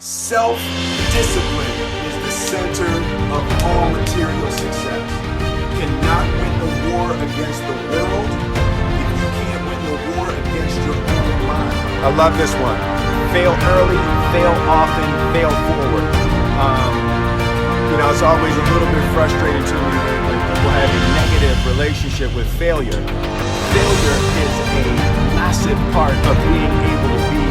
Self-discipline is the center of all material success. You cannot win the war against the world if you can't win the war against your own mind. I love this one. Fail early, fail often, fail forward. It's always a little bit frustrating to me when people have a negative relationship with failure. Failure is a massive part of being able to be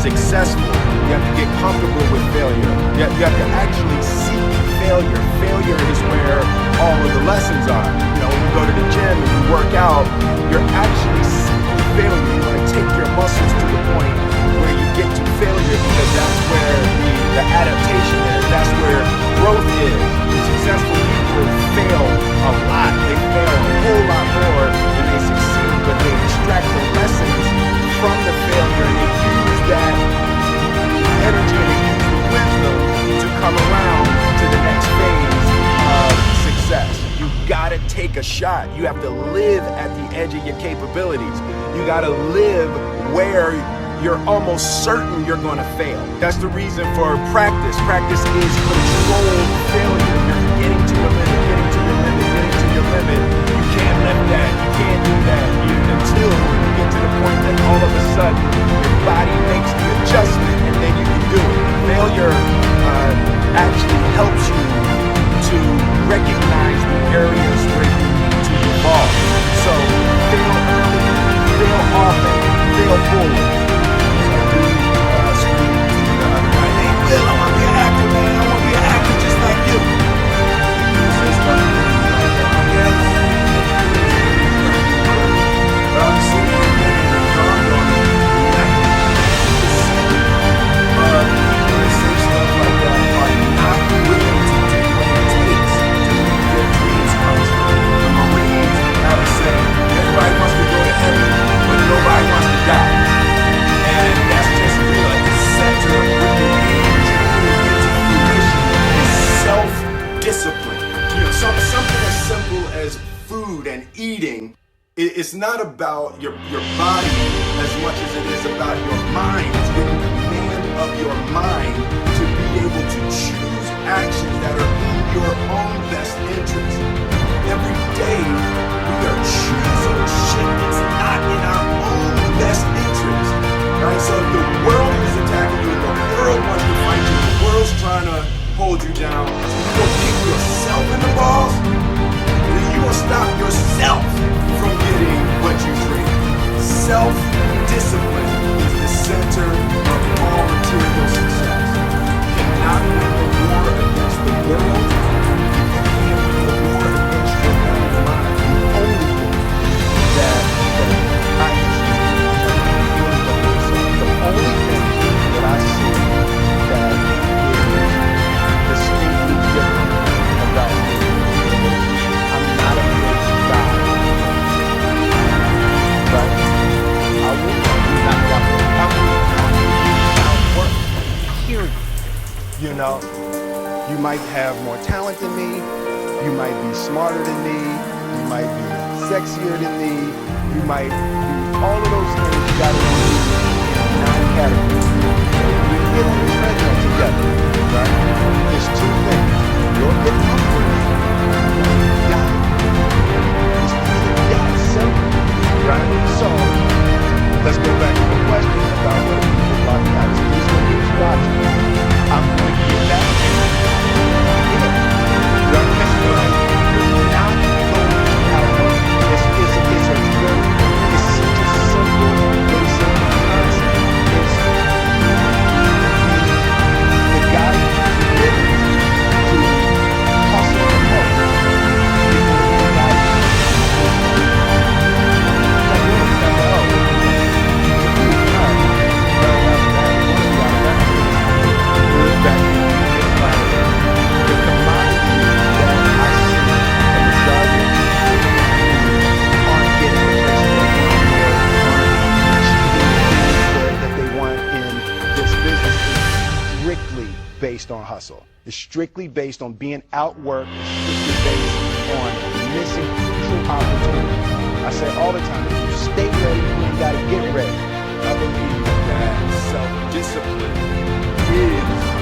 successful. You have to get comfortable with failure. You have to actually seek failure. Failure is where all of the lessons are. When you go to the gym and you work out, you're actually seeking failure. You want to take your muscles to the point where you get to failure, because that's where the adaptation is. That's where growth is. Successful people fail a lot. They fail a whole lot more than they succeed, but they extract the lessons from the failure and they use that energy and they use the wisdom to come around to the next phase of success. You gotta take a shot. You have to live at the edge of your capabilities. You gotta live where you're almost certain you're gonna fail. That's the reason for practice. Practice is controlled failure. You're getting to your limit, getting to your limit, getting to your limit. You can't lift that, you can't do that, until you get to the point that all of a sudden your body makes the adjustment and then you can do it. Failure actually helps you to recognize the areas where you need to evolve. So fail early, fail often, fail forward. I want to be an actor, man. I want to be an actor just like you. But I'm sitting here thinking it dawned on me, 90% of people that say stuff like that are not willing to do what it takes to make their dreams come true. The Marines have a saying, everybody wants to go to heaven, but nobody wants to die. And that's just real at the center with the self-discipline. Something as simple as food and eating. It's not about your body as much as it is about your mind. It's getting command of your mind to be able to choose actions that are in your own best interest. Every day we are choosing shit that's not in our own best interest. Right? So if the world is attacking you, the world wants to fight you, the world's trying to hold you down, you will kick yourself in the balls, then you will stop yourself from getting what you dream. Self-discipline is the center of all material success. You cannot win the war against the world if you can't win the war against your own mind. The only thing that I see that is distinctly different about me is I'm not afraid to die. But I will outwork, period. You might have more talent than me, you might be smarter than me, you might be sexier than me, you might do all of those things you gotta do in 9 categories. We get on the treadmill together, right? There's 2 things. You'll get comfort, you'll die. It's really that simple, right? So, let's go back to the question about what people talk about. Who's going to be watching? I'm going to get that. Right? Because you're not going outward. It's such a simple, basic concept. It's the guy who's living to hustle and hope. Based on hustle. It's strictly based on being outworked. It's strictly based on missing crucial opportunities. I say all the time, if you stay ready, you ain't gotta get ready. I believe that self-discipline is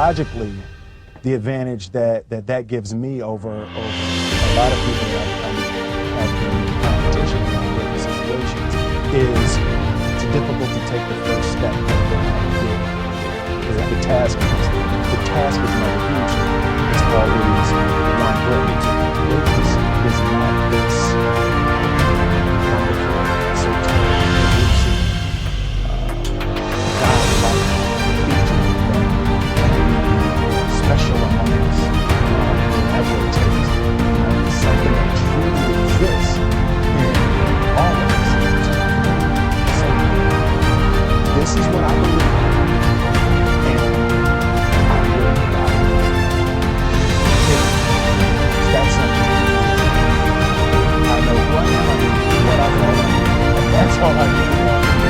psychologically, the advantage that gives me over a lot of people that have been in competition in certain situations is it's difficult to take the first step. The task is never huge. It's always one great. It's not this wonderful, esoteric, elusive, godlike feature that special among us, whatever it takes. It's something that truly exists in all of us. So this is what I believe. That's all I do.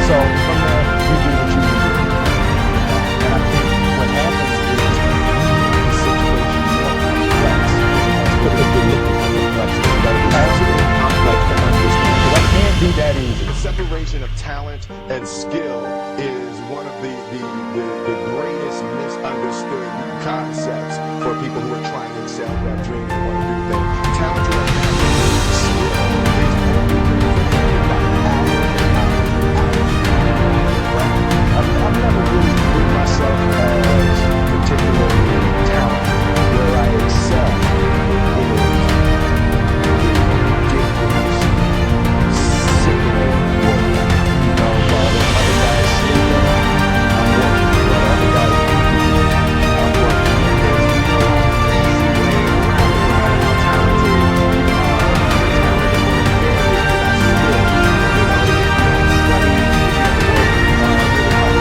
So from there, you do what you do. And I think what happens is the situation more complex. But if you're looking for complexity, you gotta be absolutely complex to understand. So that can't be that easy. The separation of talent and skill is one of the greatest misunderstood concepts for people who are trying to excel, who have dreams, and want to do things. Talent is skill is I've never really viewed myself as particularly talented. Where I excel is ridiculous, sickening work. You know, while the other guys sleeping, I'm working. While the other guys sleeping, I'm working. There's no easy way around it, no matter how talented you are. Talented or failure to that skill. You know, if you don't study,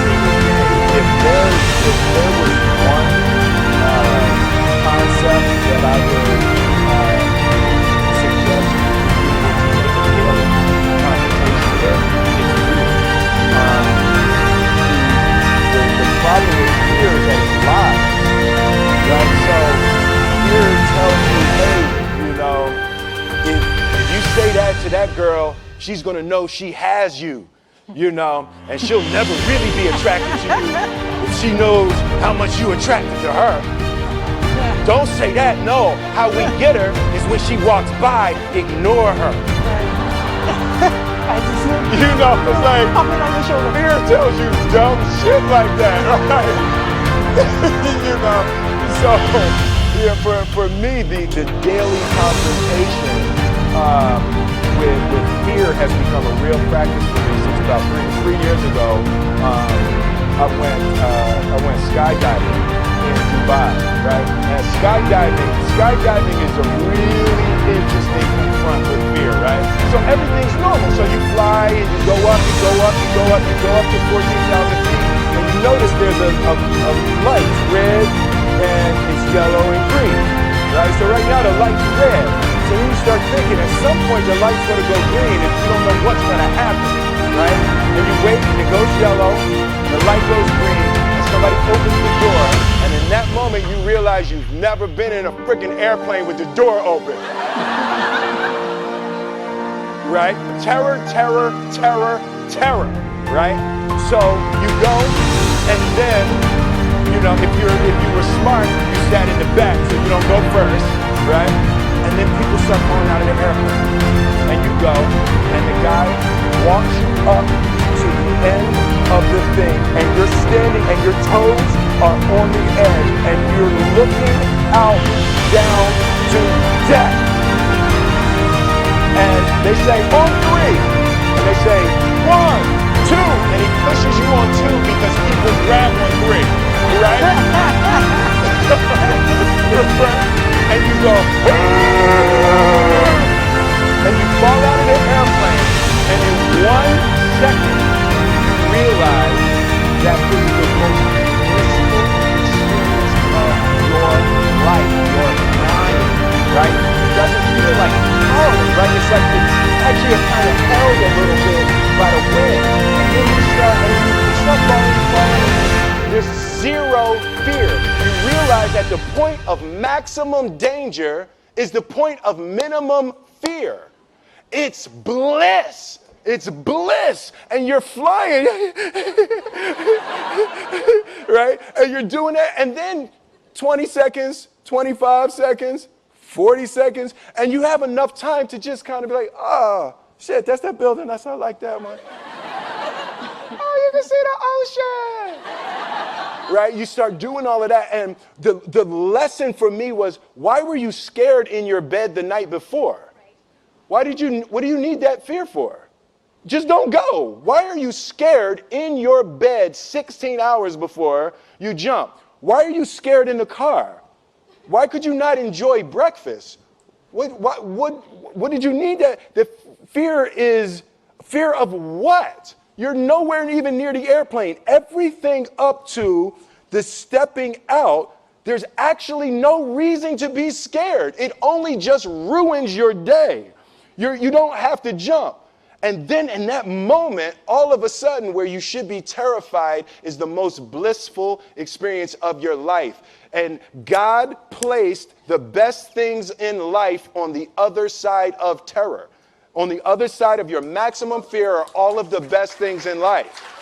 if you If there was one concept that I would suggest people to take a daily conversation with, it's fear. The problem with fear is that it's lies, right? So fear tells you, hey, you know, if you say that to that girl, she's gonna know she has you. You know, and she'll never really be attracted to you if she knows how much you attracted to her. Don't say that, no. How we get her is when she walks by, ignore her. You know, it's like, fear tells you dumb shit like that, right? You know, so, yeah, for me, the daily confrontation with fear has become a real practice for me since about three years ago. I went skydiving in Dubai, right? And skydiving is a really interesting confront with fear, right? So everything's normal. So you fly and you go up, you go up, you go up, you go up to 14,000 feet, and you notice there's a light, red, and it's yellow and green, right? So right now the light's red. So when you start thinking, at some point the light's going to go green if you don't know what's going to happen, right? And you wait and it goes yellow, and the light goes green, and somebody opens the door, and in that moment you realize you've never been in a freaking airplane with the door open. Right? Terror, terror, terror, terror, right? So you go, and then, you know, if you were smart, you sat in the back, so you don't go first, right? And then people start falling out of the airplane. And you go, and the guy walks you up to the end of the thing, and you're standing, and your toes are on the edge, and you're looking out down to death. And they say, on three. And they say, 1, 2. And he pushes you on 2 because people grab on 3, right? And you go, and you fall out of the airplane, and in 1 second, you realize that this is the most blissful experience of your life, your mind, right? It doesn't feel like hell, right? It's like it's actually a kind of held a little bit by the wind, and then you start falling, there's zero fear. You realize that the point of maximum danger is the point of minimum fear. It's bliss. It's bliss. And you're flying, right? And you're doing that. And then 20 seconds, 25 seconds, 40 seconds, and you have enough time to just kind of be like, oh, shit, that's that building. I like that one. Oh, you can see the ocean. Right? You start doing all of that. And the lesson for me was, why were you scared in your bed the night before? What do you need that fear for? Just don't go. Why are you scared in your bed 16 hours before you jump? Why are you scared in the car? Why could you not enjoy breakfast? What did you need that? The fear is fear of what? You're nowhere even near the airplane. Everything up to the stepping out, there's actually no reason to be scared. It only just ruins your day. You don't have to jump. And then in that moment, all of a sudden, where you should be terrified is the most blissful experience of your life. And God placed the best things in life on the other side of terror. On the other side of your maximum fear are all of the best things in life.